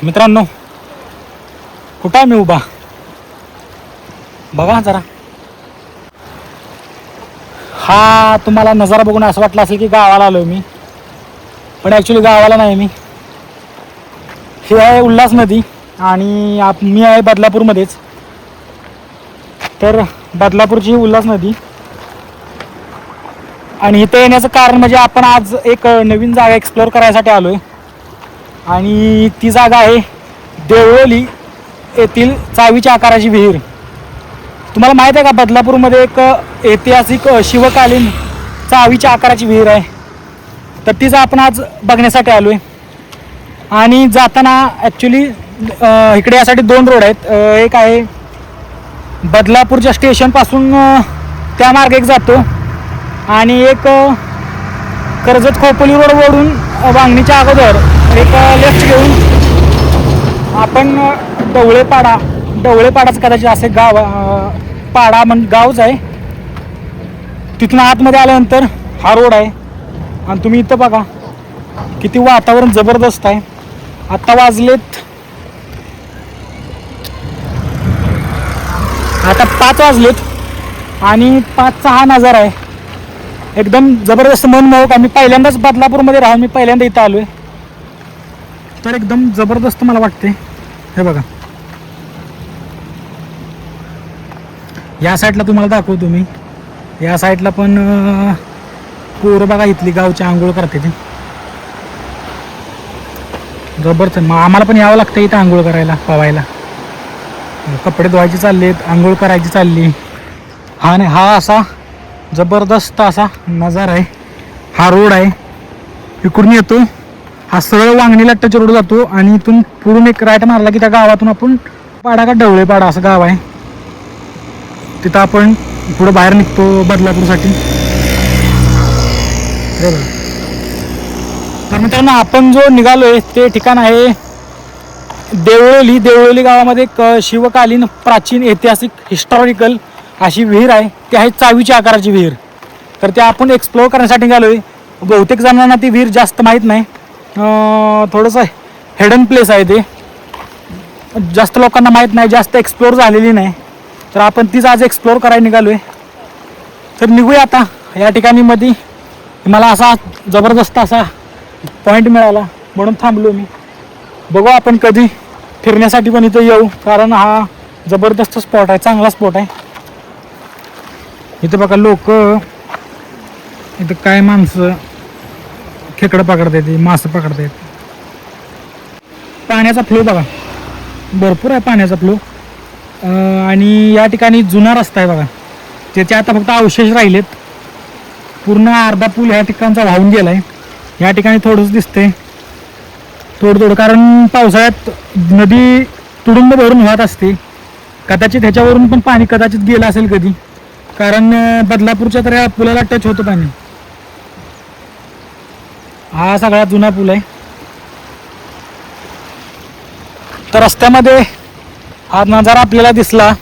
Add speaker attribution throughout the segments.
Speaker 1: मित्रांनो, कुठं आहे मी उभा बघा जरा. हा तुम्हाला नजारा बघून असं वाटलं असेल की गावाला आलोय मी, पण ॲक्च्युली गावाला नाही. हे आहे उल्हास नदी आणि मी आहे बदलापूरमध्येच. तर बदलापूरची उल्हास नदी, आणि इथं येण्याचं कारण म्हणजे आपण आज एक नवीन जागा एक्सप्लोअर करायसाठी आलोय. आणि ती जागा आहे देवळोली येथील चावीच्या आकाराची विहीर. तुम्हाला माहीत आहे का, बदलापूरमध्ये एक ऐतिहासिक शिवकालीन चावीच्या आकाराची विहीर आहे. तर तीच आपण आज बघण्यासाठी आलो आहे. आणि जाताना ॲक्च्युली इकडे यासाठी 2 रोड आहेत. एक आहे बदलापूरच्या स्टेशनपासून त्या मार्ग एक जातो, आणि एक कर्जत खोपोली रोडवरून वांगणीच्या अगोदर एक लेफ्ट घेऊन आपण ढवळेपाडाचं कदाचित असे गाव, पाडा गावच आहे. तिथून आतमध्ये आल्यानंतर हा रोड आहे. आणि तुम्ही इथं बघा किती वातावरण जबरदस्त आहे. आता वाजलेत 5 वाजलेत आणि 5चा हा नजारा आहे एकदम जबरदस्त, मनमोहक. आम्ही पहिल्यांदाच बदलापूरमध्ये राहून मी पहिल्यांदा इथं आलोय, तर एकदम जबरदस्त मला वाटते. हे बघा, या साईडला तुम्हाला दाखवतो मी. या साईडला पण पोरं बघा, इथली गावची आंघोळ करते ती जबरदस्त. मग आम्हाला पण यावं लागतं इथं आंघोळ करायला, पवायला. कपडे धुवायचे चाललेत, आंघोळ करायची चालली. हा नाही, हा असा जबरदस्त असा नजारा आहे. हा रोड आहे, इकडून येतो, हा सरळ वांगणीला टच रोड जातो, आणि इथून पुढून एक राईट मारला की त्या गावातून आपण पाडा का ढवळेपाडा असं गाव आहे, तिथं आपण पुढं बाहेर निघतो बदलापूरसाठी. तर मित्रांनो, आपण जो निघालोय ते ठिकाण आहे देवळोली. देवळोली गावामध्ये एक शिवकालीन प्राचीन ऐतिहासिक हिस्टॉरिकल अशी विहीर आहे. ती आहे चावीच्या आकाराची विहीर. तर ते आपण एक्सप्लोअर करण्यासाठी निघालोय. बहुतेक जणांना ती विहीर जास्त माहीत नाही, थोडंसं हिडन प्लेस आहे ते, जास्त लोकांना माहीत नाही, जास्त एक्सप्लोअर झालेली नाही. तर आपण तीच आज एक्सप्लोअर करायला निघालोय. तर निघूया आता. या ठिकाणी मध्ये मला असा जबरदस्त असा पॉईंट मिळाला म्हणून थांबलो मी. बघू आपण कधी फिरण्यासाठी पण इथं येऊ, कारण हा जबरदस्त स्पॉट आहे, चांगला स्पॉट आहे. इथं बघा लोक, इथं काय माणसं खेकडं पकडतात, मासं पकडतात. पाण्याचा फ्लो बघा, भरपूर आहे पाण्याचा फ्लो. आणि या ठिकाणी जुना रस्ता आहे बघा, त्याचे आता फक्त अवशेष राहिलेत. पूर्ण अर्धा पूल ह्या ठिकाणचा वाहून गेला आहे. या ठिकाणी थोडंच दिसते थोडं, कारण पावसाळ्यात नदी तुडुंब भरून वाहत असते. कदाचित ह्याच्यावरून पण पाणी कदाचित गेलं असेल कधी, कारण बदलापूरच्या तर या पुलाला टच होतं पाणी. हा सगळा जुना पूल आहे. तर रस्त्यामध्ये हा नजारा आपल्याला दिसला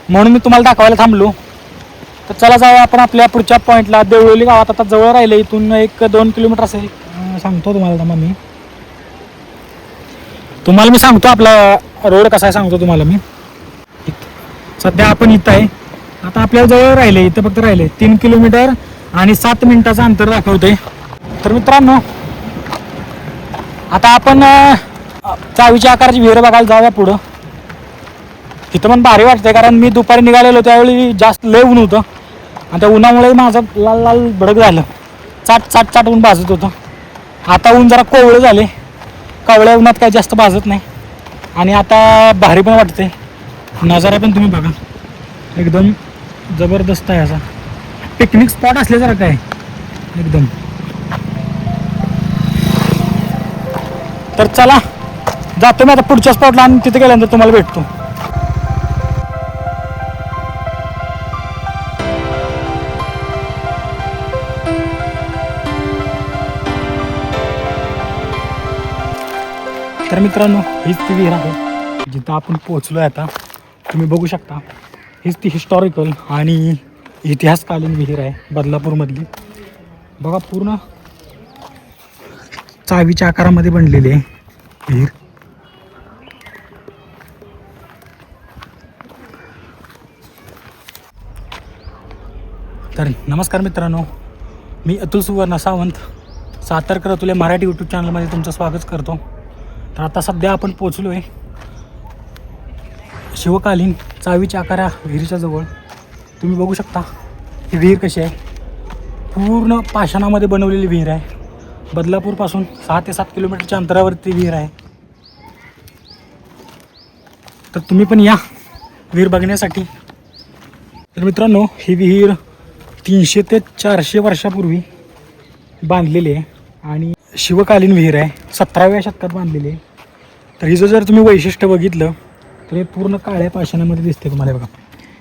Speaker 1: म्हणून मी तुम्हाला दाखवायला थांबलो. तर चला जाऊया आपण आपल्या पुढच्या पॉईंटला. देवळोली गावात आता जवळ राहिले, इथून 1-2 किलोमीटर असेल. सांगतो तुम्हाला मी सांगतो आपला रोड कसा आहे, सांगतो तुम्हाला मी. सध्या आपण इथं आहे, आता आपल्याला जवळ राहिले, इथं फक्त राहिले 3 किलोमीटर आणि 7 मिनिटाचं अंतर दाखवते. तर मित्रांनो, आता आपण चावीच्या आकाराची विहीर बघायला जाऊया पुढं. इथं पण भारी वाटतंय, कारण मी दुपारी निघालेलो त्यावेळी जास्त लय ऊन होतं, आणि त्या उन्हामुळे माझं लाल लाल भडक झालं, चाट ऊन भाजत होतं. आता ऊन जरा कोवळं झाले, कावळ्या उन्हात काही जास्त भाजत नाही, आणि आता भारी पण वाटते. नजारा पण तुम्ही बघा, एकदम जबरदस्त आहे. असा पिकनिक स्पॉट असल्यासारखं आहे एकदम. तर चला जातो मी आता पुढच्या स्पॉटला, आणि तिथे गेल्यानंतर तुम्हाला भेटतो. तर मित्रांनो, हीच ती विहीर आहे जिथं आपण पोहोचलो आहे. आता तुम्ही बघू शकता, हीच ती हिस्टॉरिकल आणि इतिहासकालीन विहीर आहे बदलापूरमधली. बघा, पूर्ण चावीच्या आकारामध्ये बनलेली आहे विहीर. तर नमस्कार मित्रांनो, मी अतुल सुवर्ण सावंत सातारकर अतुल मराठी यूट्यूब चॅनलमध्ये तुमचं स्वागत करतो. तर आता सध्या आपण पोचलो आहे शिवकालीन चावीच्या आकारा विहिरीच्या जवळ. तुम्ही बघू शकता ही विहीर कशी आहे. पूर्ण पाषाणामध्ये बनवलेली विहीर आहे. बदलापूरपासून 6 ते 7 किलोमीटरच्या अंतरावरती विहीर आहे. तर तुम्ही पण या विहीर बघण्यासाठी. तर मित्रांनो, ही विहीर 300 ते 400 वर्षापूर्वी बांधलेली आहे आणि शिवकालीन विहीर आहे. 17व्या शतकात बांधलेली आहे. तर हिचं जर तुम्ही वैशिष्ट्य बघितलं तर हे पूर्ण काळ्या पाषाणामध्ये दिसते तुम्हाला. बघा,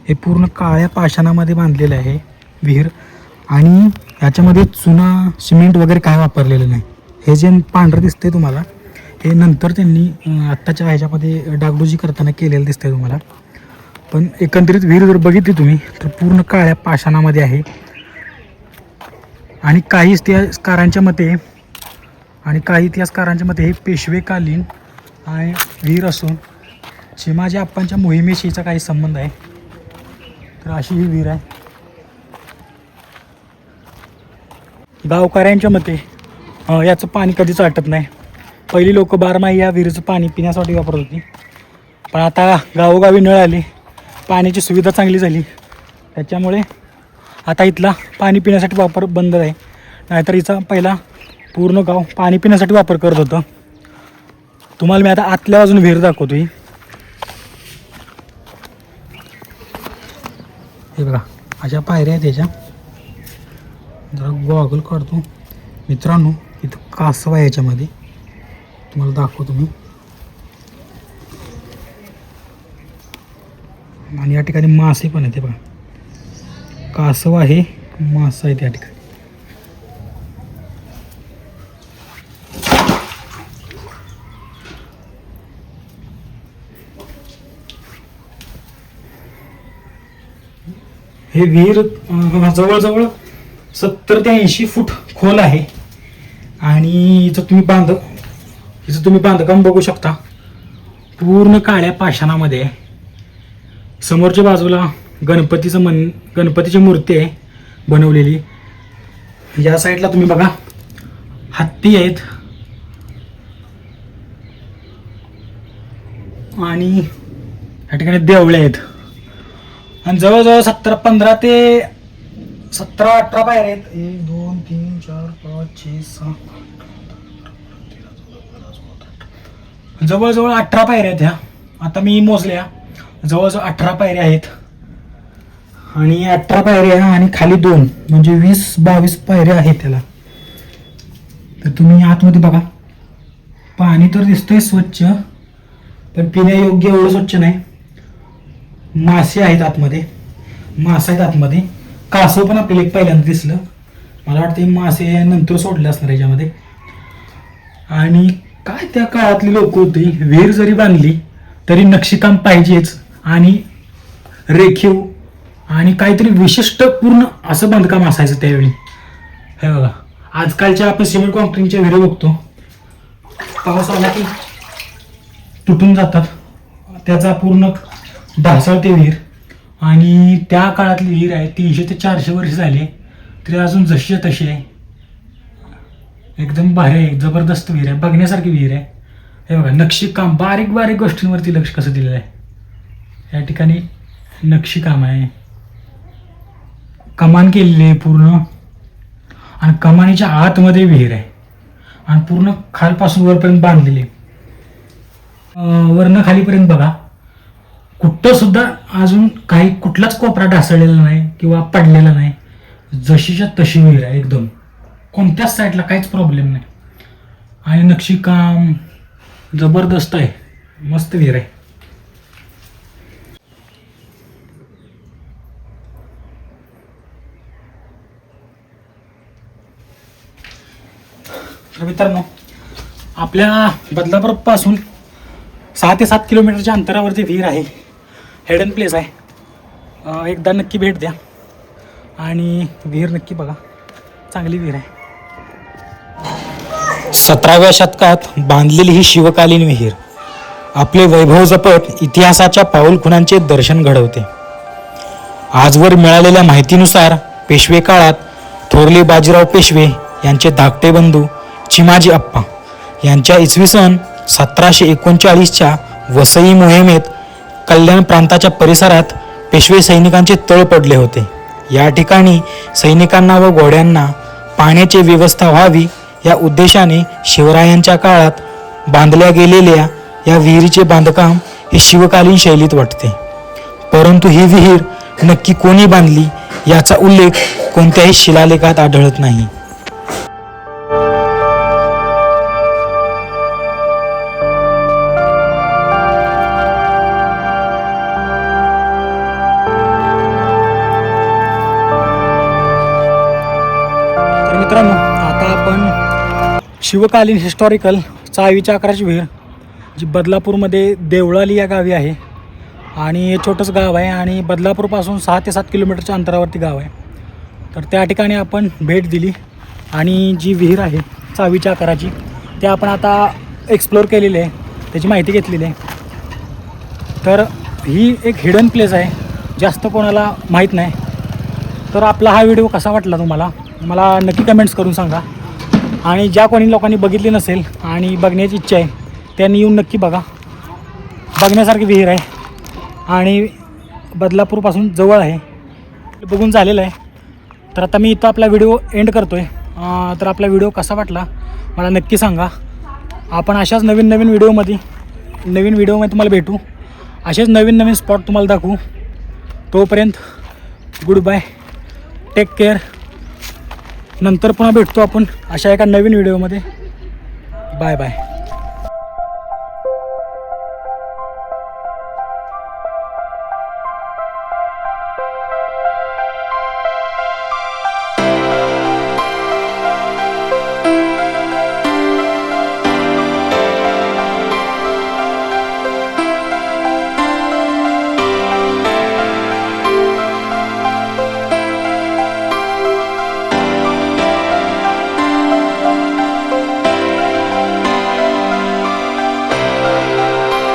Speaker 1: हे पूर्ण काळ्या पाषाणामध्ये बांधलेलं आहे विहीर आणि याच्यामध्ये चुना सिमेंट वगैरे काय वापरलेलं नाही. हे जे पांढरं दिसते तुम्हाला हे नंतर त्यांनी आत्ताच्या ह्याच्यामध्ये डागडुजी करताना केलेलं दिसतंय तुम्हाला. पण एकंदरीत विहीर जर बघितली तुम्ही तर पूर्ण काळ्या पाषाणामध्ये आहे. आणि काही इतिहासकारांच्या मते हे पेशवेकालीन आणि विहीर असून चिमाजी आप्पांच्या मोहिमेशी हिचा काही संबंध आहे. तर अशी ही विहीर आहे. गावकऱ्यांच्या मते याचं पाणी कधीच आटत नाही. पहिली लोक बारमाही या विहिरीचं पाणी पिण्यासाठी वापरत होती. पण आता गावोगावी नळ आले, पाण्याची सुविधा चांगली झाली, त्याच्यामुळे आता इथला पाणी पिण्यासाठी वापर बंद आहे. नाहीतर हिचा पहिला पूर्ण गाव पाणी पिण्यासाठी वापर करत होतं. तुम्हाला मी आता आतल्या बाजून विहीर दाखवतो. हे बघा, अशा पायऱ्या आहेत त्याच्या. जरा गॉगल काढतो मित्रांनो. इथं कासव आहे याच्यामध्ये, तुम्हाला दाखवतो मी. आणि या ठिकाणी मासे पण आहेत. हे बघा, कासव आहे, मासा आहे त्या ठिकाणी. हे विहीर जवळजवळ 70 ते 80 फूट खोल आहे. आणि हिचं तुम्ही बांधकाम बघू शकता. पूर्ण काळ्या पाषाणामध्ये आहे. समोरच्या बाजूला गणपतीची मूर्ती आहे बनवलेली. या साईडला तुम्ही बघा हत्ती आहेत आणि या ठिकाणी देवळे आहेत. आणि जवळजवळ 15 ते 17-18 पायऱ्या आहेत. 1 2 3 4 5 6 7 जवळजवळ 18 पायऱ्या आहेत ह्या. आता मी मोजल्या, जवळजवळ 18 पायऱ्या आहेत. आणि 18 पायऱ्या आणि खाली 2 म्हणजे 20-22 पायऱ्या आहेत त्याला. तर तुम्ही आतमध्ये बघा, पाणी तर दिसतंय स्वच्छ, पण पिण्यायोग्य एवढं स्वच्छ नाही. मासे आहेत आतमध्ये, कासव पण आपल्याला एक पहिल्यांदा दिसलं. मला वाटतं मासे नंतर सोडले असणार याच्यामध्ये. आणि काय त्या काळातली लोक होती, विहीर जरी बांधली तरी नक्षीकाम पाहिजेच आणि रेखीव आणि काहीतरी विशिष्ट पूर्ण असं बांधकाम असायचं त्यावेळी. हे बघा, आजकालच्या आपण सिमेंट कॉन्क्रीटच्या विहीर बघतो, पाऊस आला की तुटून जातात, त्याचा पूर्ण ढासळते विहीर. आणि त्या काळातली विहीर आहे, 300 ते 400 वर्ष झाली तरी अजून जशी तशी आहे. एकदम भारी आहे, जबरदस्त विहीर आहे, बघण्यासारखी विहीर आहे. हे बघा, नक्षीकाम बारीक बारीक गोष्टींवरती लक्ष कसं दिलेलं आहे. या ठिकाणी नक्षीकाम आहे, कमान केलेली आहे पूर्ण. आणि कमानीच्या आतमध्ये विहीर आहे आणि पूर्ण खालपासून वरपर्यंत बांधलेली आहे. वरनं खालीपर्यंत बघा, कुठं सुद्धा अजून कुठलाच कोपरा ढासळलेला नाही किंवा पडलेला नाही. जशीच्या तशी विहीर आहे एकदम, कोणत्याच साईडला काहीच प्रॉब्लेम नाही. आणि नक्षीकाम जबरदस्त आहे, मस्त विहीर आहे. तर मित्रांनो, आपल्या बदलापूरपासून 6 ते 7 किलोमीटरच्या अंतरावरती विहीर आहे. हेडन प्लेस आहे. एकदा नक्की भेट द्या आणि विहीर नक्की बघा, चांगली विहीर आहे. 17व्या शतकात बांधलेली ही शिवकालीन विहीर आपले वैभव जपत इतिहासाच्या पाऊलखुणांचे दर्शन घडवते. आजवर मिळालेल्या माहितीनुसार पेशवे काळात थोरले बाजीराव पेशवे यांचे धाकटे बंधू चिमाजी आप्पा यांच्या इसवी सन 1739च्या वसई मोहिमेत कल्याण प्रांताच्या परिसरात पेशवे सैनिकांचे तळ पडले होते. या ठिकाणी सैनिकांना व घोड्यांना पाण्याची व्यवस्था व्हावी या उद्देशाने शिवरायांच्या काळात बांधल्या गेलेल्या या विहिरीचे बांधकाम हे शिवकालीन शैलीत वाटते. परंतु ही विहीर नक्की कोणी बांधली याचा उल्लेख कोणत्याही शिलालेखात आढळत नाही. तर मित्रांनो, आता आपण शिवकालीन हिस्टॉरिकल चावीच्या आकाराची विहीर जी बदलापूरमध्ये देवळाली या गावी आहे आणि हे छोटंच गाव आहे आणि बदलापूरपासून 6 ते 7 किलोमीटरच्या अंतरावरती गाव आहे. तर त्या ठिकाणी आपण भेट दिली आणि जी विहीर आहे चावीच्या आकाराची ते आपण आता एक्सप्लोअर केलेली आहे, त्याची माहिती घेतलेली आहे. तर ही एक हिडन प्लेस आहे, जास्त कोणाला माहीत नाही. तर आपला हा व्हिडिओ कसा वाटला तुम्हाला मला नक्की कमेंट्स करून सांगा. आणि ज्या कोणी लोकांनी बघितली नसेल आणि बघण्याची इच्छा आहे त्यांनी येऊन नक्की बघा. बघण्यासारखी विहीर आहे आणि बदलापूरपासून जवळ आहे, बघून झालेलं आहे. तर आता मी इथं आपला व्हिडिओ एंड करतो आहे. तर आपला व्हिडिओ कसा वाटला मला नक्की सांगा. आपण अशाच नवीन व्हिडिओमध्ये तुम्हाला भेटू, असेच नवीन स्पॉट तुम्हाला दाखवू. तोपर्यंत गुड बाय, टेक केअर. नंतर पुन्हा भेटतो आपण अशा एका नवीन व्हिडिओमध्ये. Bye bye.